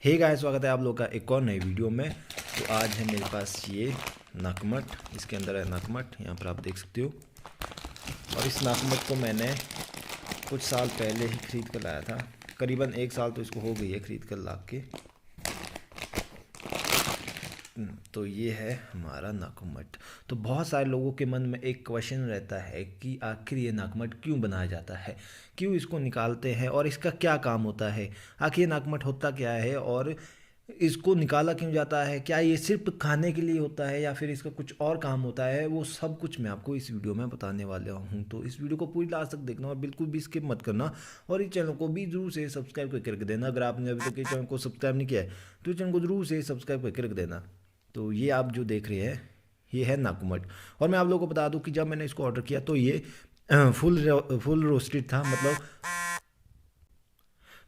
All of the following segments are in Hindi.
हे गाइस, स्वागत है आप लोग का एक और नई वीडियो में। तो आज है मेरे पास ये नाकमट। इसके अंदर है नाकमट, यहाँ पर आप देख सकते हो। और इस नाकमट को मैंने कुछ साल पहले ही ख़रीद कर लाया था। करीबन 1 साल तो इसको हो गई है ख़रीद कर ला के। तो ये है हमारा नाकमट। तो बहुत सारे लोगों के मन में एक क्वेश्चन रहता है कि आखिर ये नाकमट क्यों बनाया जाता है, क्यों इसको निकालते हैं और इसका क्या काम होता है, आखिर ये नाकमट होता क्या है और इसको निकाला क्यों जाता है, क्या ये सिर्फ खाने के लिए होता है या फिर इसका कुछ और काम होता है। वो सब कुछ मैं आपको इस वीडियो में बताने वाला हूँ। तो इस वीडियो को पूरी लास्ट तक देखना और बिल्कुल भी स्किप मत करना। और इस चैनल को भी जरूर से सब्सक्राइब करके रख देना। अगर आपने अभी तक इस चैनल को सब्सक्राइब नहीं किया है तो इस चैनल को जरूर से सब्सक्राइब करके रख देना। तो ये आप जो देख रहे हैं ये है नाकुमट। और मैं आप लोगों को बता दूं कि जब मैंने इसको ऑर्डर किया तो ये फुल रोस्टेड था, मतलब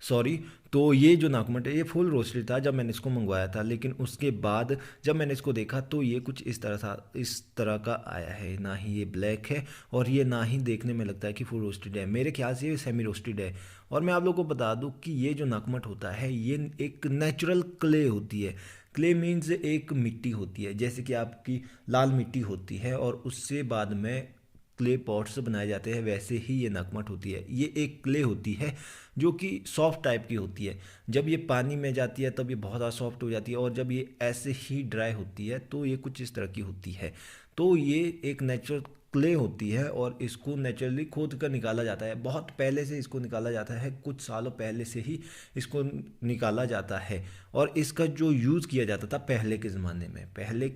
सॉरी। तो ये जो नाकुमट है ये फुल रोस्टेड था जब मैंने इसको मंगवाया था। लेकिन उसके बाद जब मैंने इसको देखा तो ये कुछ इस तरह का आया है। ना ही ये ब्लैक है और ये ना ही देखने में लगता है कि फुल रोस्टेड है। मेरे ख्याल से ये सेमी रोस्टेड है। और मैं आप लोगों को बता दूं कि ये जो नाकुमट होता है ये एक नेचुरल क्ले होती है। क्ले मीन्स एक मिट्टी होती है, जैसे कि आपकी लाल मिट्टी होती है और उससे बाद में क्ले पॉट्स बनाए जाते हैं, वैसे ही ये नकमट होती है। ये एक क्ले होती है जो कि सॉफ्ट टाइप की होती है। जब ये पानी में जाती है तब ये बहुत ज़्यादा सॉफ्ट हो जाती है और जब ये ऐसे ही ड्राई होती है तो ये कुछ इस तरह की होती है। तो ये एक नेचुरल क्ले होती है और इसको नेचुरली खोद कर निकाला जाता है। बहुत पहले से इसको निकाला जाता है, कुछ सालों पहले से ही इसको निकाला जाता है। और इसका जो यूज़ किया जाता था पहले के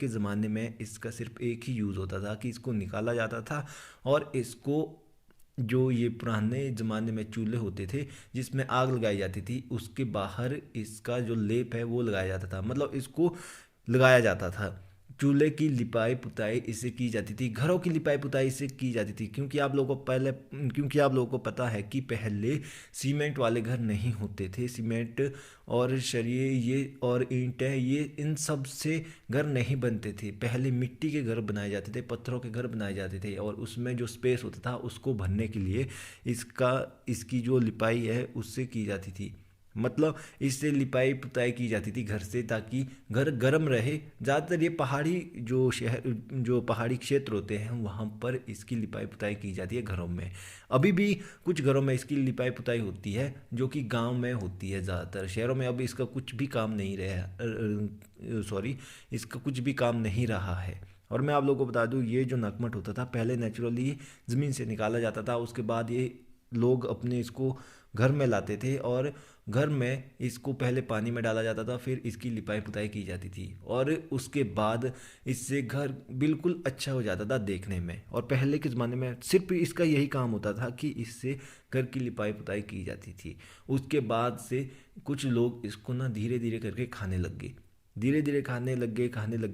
ज़माने में इसका सिर्फ एक ही यूज़ होता था कि इसको निकाला जाता था और इसको जो ये पुराने ज़माने में चूल्हे होते थे जिसमें आग लगाई जाती थी उसके बाहर इसका जो लेप है वो लगाया जाता था, मतलब इसको लगाया जाता था। चूल्हे की लिपाई पुताई इससे की जाती थी, घरों की लिपाई पुताई इससे की जाती थी। क्योंकि आप लोगों को पता है कि पहले सीमेंट वाले घर नहीं होते थे। सीमेंट और सरिये ये और ईंटें ये इन सब से घर नहीं बनते थे। पहले मिट्टी के घर बनाए जाते थे, पत्थरों के घर बनाए जाते थे और उसमें जो स्पेस होता था उसको भरने के लिए इसकी जो लिपाई है उससे की जाती थी। मतलब इससे लिपाई पुताई की जाती थी घर से, ताकि घर गर्म रहे। ज़्यादातर ये जो पहाड़ी क्षेत्र होते हैं वहाँ पर इसकी लिपाई पुताई की जाती है घरों में। अभी भी कुछ घरों में इसकी लिपाई पुताई होती है जो कि गांव में होती है। ज़्यादातर शहरों में अब इसका कुछ भी काम नहीं रहा, सॉरी, इसका कुछ भी काम नहीं रहा है। और मैं आप लोगों को बता दूं ये जो नकमट होता था पहले नेचुरली ज़मीन से निकाला जाता था। उसके बाद ये लोग अपने इसको घर में लाते थे और घर में इसको पहले पानी में डाला जाता था, फिर इसकी लिपाई पुताई की जाती थी और उसके बाद इससे घर बिल्कुल अच्छा हो जाता था देखने में। और पहले के ज़माने में सिर्फ इसका यही काम होता था कि इससे घर की लिपाई पुताई की जाती थी। उसके बाद से कुछ लोग इसको ना धीरे धीरे करके खाने लग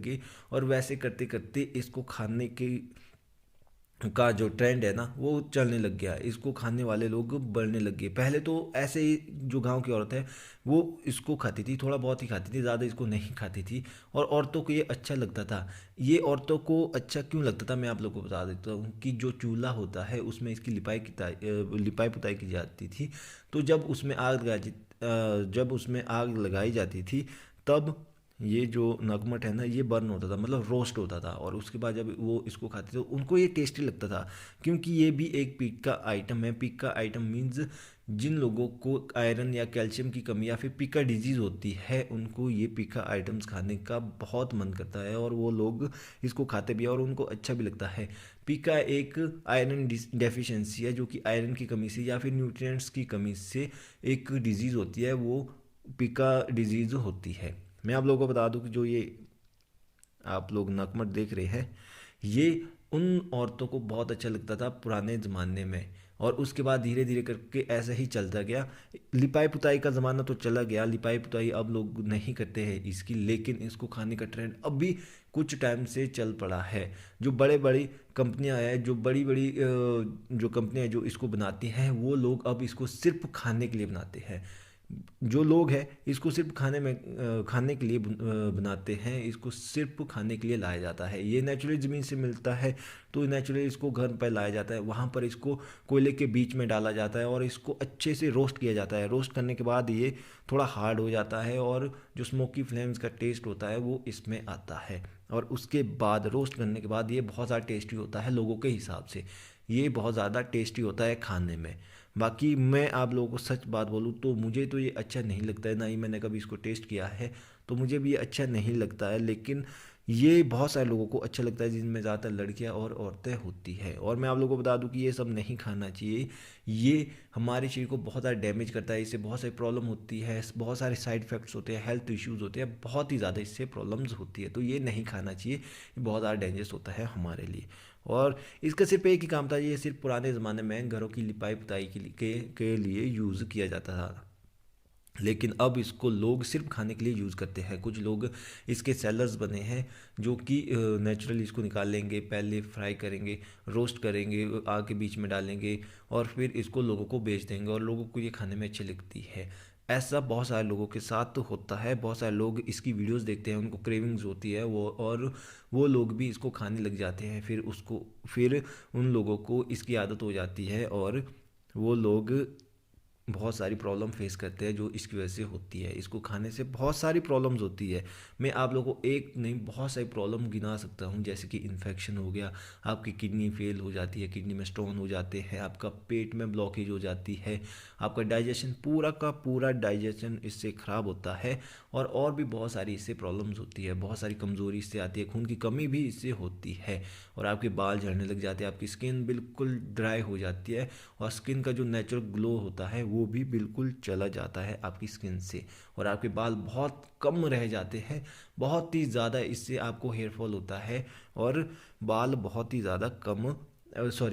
गए और वैसे करते करते इसको खाने के का जो ट्रेंड है ना वो चलने लग गया। इसको खाने वाले लोग बढ़ने लग गए। पहले तो ऐसे ही जो गांव की औरत है वो इसको खाती थी, थोड़ा बहुत ही खाती थी, ज़्यादा इसको नहीं खाती थी। और औरतों को ये अच्छा लगता था। ये औरतों को अच्छा क्यों लगता था मैं आप लोगों को बता देता हूँ कि जो चूल्हा होता है उसमें इसकी लिपाई पुताई की जाती थी। तो जब उसमें आग लगाई जाती थी तब ये जो नगमट है ना ये बर्न होता था, मतलब रोस्ट होता था। और उसके बाद जब वो इसको खाते थे तो उनको ये टेस्टी लगता था, क्योंकि ये भी एक पीक का आइटम है। पीक का आइटम मीन्स जिन लोगों को आयरन या कैल्शियम की कमी या फिर पीका डिजीज़ होती है उनको ये पीका आइटम्स खाने का बहुत मन करता है और वो लोग इसको खाते भी हैं और उनको अच्छा भी लगता है। पीका एक आयरन डेफिशिएंसी है जो कि आयरन की कमी से या फिर न्यूट्रिएंट्स की कमी से एक डिजीज़ होती है, वो पीका डिजीज़ होती है। मैं आप लोगों को बता दूं कि जो ये आप लोग नकमट देख रहे हैं ये उन औरतों को बहुत अच्छा लगता था पुराने ज़माने में। और उसके बाद धीरे धीरे करके ऐसा ही चलता गया। लिपाई पुताई का ज़माना तो चला गया, लिपाई पुताई अब लोग नहीं करते हैं इसकी, लेकिन इसको खाने का ट्रेंड अब भी कुछ टाइम से चल पड़ा है। जो बड़े बड़ी कंपनियां हैं, जो बड़ी बड़ी जो कंपनियां जो इसको बनाती हैं वो लोग अब इसको सिर्फ खाने के लिए बनाते हैं। जो लोग हैं इसको सिर्फ खाने के लिए बनाते हैं, इसको सिर्फ खाने के लिए लाया जाता है। ये नेचुरली ज़मीन से मिलता है, तो नेचुरली इसको घर पर लाया जाता है, वहाँ पर इसको कोयले के बीच में डाला जाता है और इसको अच्छे से रोस्ट किया जाता है। रोस्ट करने के बाद ये थोड़ा हार्ड हो जाता है और जो स्मोकी फ्लेम्स का टेस्ट होता है वो इसमें आता है। और उसके बाद रोस्ट करने के बाद ये बहुत ज़्यादा टेस्टी होता है लोगों के हिसाब से, ये बहुत ज़्यादा टेस्टी होता है खाने में। बाकी मैं आप लोगों को सच बात बोलूँ तो मुझे तो ये अच्छा नहीं लगता है, ना ही मैंने कभी इसको टेस्ट किया है, तो मुझे भी ये अच्छा नहीं लगता है। लेकिन ये बहुत सारे लोगों को अच्छा लगता है, जिनमें ज़्यादातर लड़कियां और औरतें होती है। और मैं आप लोगों को बता दूं कि ये सब नहीं खाना चाहिए, ये हमारे शरीर को बहुत ज़्यादा डैमेज करता है, इससे बहुत सारी प्रॉब्लम होती है, बहुत सारे साइड इफ़ेक्ट्स होते हैं, हेल्थ इश्यूज़ होते हैं, बहुत ही ज़्यादा इससे प्रॉब्लम्स होती है। तो ये नहीं खाना चाहिए, ये बहुत ज़्यादा डेंजरस होता है हमारे लिए। और इसका सिर्फ एक ही काम था, ये सिर्फ पुराने ज़माने में घरों की लिपाई पुताई के लिए यूज़ किया जाता था। लेकिन अब इसको लोग सिर्फ खाने के लिए यूज़ करते हैं। कुछ लोग इसके सेलर्स बने हैं जो कि नेचुरली इसको निकाल लेंगे, पहले फ्राई करेंगे, रोस्ट करेंगे, आग के बीच में डालेंगे और फिर इसको लोगों को बेच देंगे और लोगों को ये खाने में अच्छी लगती है। ऐसा बहुत सारे लोगों के साथ तो होता है, बहुत सारे लोग इसकी वीडियोस देखते हैं, उनको क्रेविंग्स होती है वो लोग भी इसको खाने लग जाते हैं। फिर उन लोगों को इसकी आदत हो जाती है और वो लोग बहुत सारी प्रॉब्लम फेस करते हैं जो इसकी वजह से होती है। इसको खाने से बहुत सारी प्रॉब्लम्स होती है, मैं आप लोगों को एक नहीं बहुत सारी प्रॉब्लम गिना सकता हूँ। जैसे कि इन्फेक्शन हो गया, आपकी किडनी फेल हो जाती है, किडनी में स्टोन हो जाते हैं, आपका पेट में ब्लॉकेज हो जाती है, आपका डाइजेशन पूरा का पूरा डाइजेशन इससे ख़राब होता है। और भी बहुत सारी इससे प्रॉब्लम्स होती है, बहुत सारी कमज़ोरी इससे आती है, खून की कमी भी इससे होती है और आपके बाल झड़ने लग जाते हैं, आपकी स्किन बिल्कुल ड्राई हो जाती है और स्किन का जो नेचुरल ग्लो होता है वो भी बिल्कुल चला जाता है आपकी स्किन से और आपके बाल बहुत कम रह जाते हैं। बहुत ही ज़्यादा इससे आपको हेयर फॉल होता है और बाल बहुत ही ज़्यादा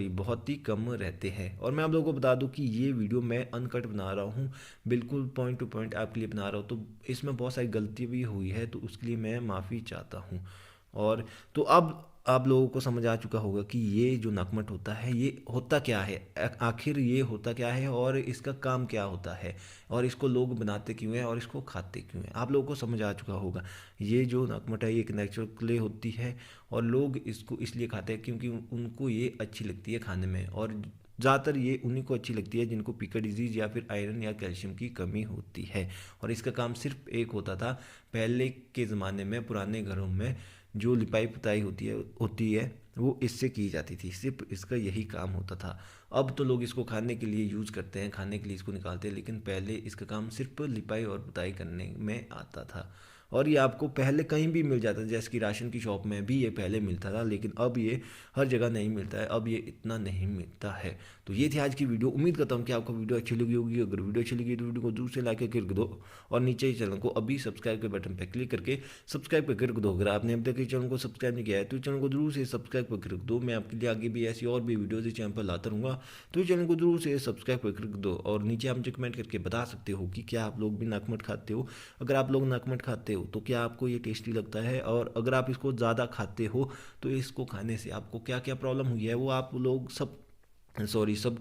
बहुत ही कम रहते हैं। और मैं आप लोगों को बता दूं कि ये वीडियो मैं अनकट बना रहा हूँ, बिल्कुल पॉइंट टू पॉइंट आपके लिए बना रहा हूँ, तो इसमें बहुत सारी गलती भी हुई है, तो उसके लिए मैं माफ़ी चाहता हूँ। और तो अब आप लोगों को समझ आ चुका होगा कि ये जो नकमट होता है ये होता क्या है, आखिर ये होता क्या है और इसका काम क्या होता है और इसको लोग बनाते क्यों हैं और इसको खाते क्यों हैं। आप लोगों को समझ आ चुका होगा। ये जो नकमट है ये एक नेचुरल क्ले होती है और लोग इसको इसलिए खाते हैं क्योंकि उनको ये अच्छी लगती है खाने में, और ज़्यादातर ये उन्हीं को अच्छी लगती है जिनको पिका डिजीज़ या फिर आयरन या कैल्शियम की कमी होती है। और इसका काम सिर्फ एक होता था पहले के ज़माने में, पुराने घरों में जो लिपाई पुताई होती है वो इससे की जाती थी, सिर्फ इसका यही काम होता था। अब तो लोग इसको खाने के लिए यूज़ करते हैं, खाने के लिए इसको निकालते हैं, लेकिन पहले इसका काम सिर्फ लिपाई और पुताई करने में आता था। और ये आपको पहले कहीं भी मिल जाता था, जैसे कि राशन की शॉप में भी ये पहले मिलता था, लेकिन अब ये हर जगह नहीं मिलता है, अब ये इतना नहीं मिलता है। तो ये थी आज की वीडियो, उम्मीद करता हूँ कि आपको वीडियो अच्छी लगी होगी। अगर वीडियो अच्छी लगी तो वीडियो को दूर से लाइक करके रख दो और नीचे ही चैनल को अभी सब्सक्राइब के बटन पर क्लिक करके सब्सक्राइब करके रख दो। अगर आपने अब तक इस चैनल को सब्सक्राइब नहीं किया है तो चैनल को जरूर से सब्सक्राइब करके रख दो। मैं आपके लिए आगे भी ऐसी और भी वीडियोज़ इस चैनल पर लाता रहूँगा, तो इस चैनल को जरूर से सब्सक्राइब करके रख दो। और नीचे आप मुझे कमेंट करके बता सकते हो कि क्या आप लोग भी नकमट खाते हो। अगर आप लोग नकमट खाते हो तो क्या आपको ये टेस्टी लगता है, और अगर आप इसको ज़्यादा खाते हो तो इसको खाने से आपको क्या क्या प्रॉब्लम हुई है वो आप लोग सब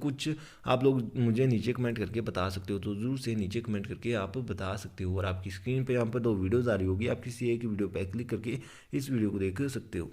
कुछ आप लोग मुझे नीचे कमेंट करके बता सकते हो। तो ज़रूर से नीचे कमेंट करके आप बता सकते हो। और आपकी स्क्रीन पे यहाँ पर 2 वीडियोज़ आ रही होगी, आप किसी एक वीडियो पर क्लिक करके इस वीडियो को देख सकते हो।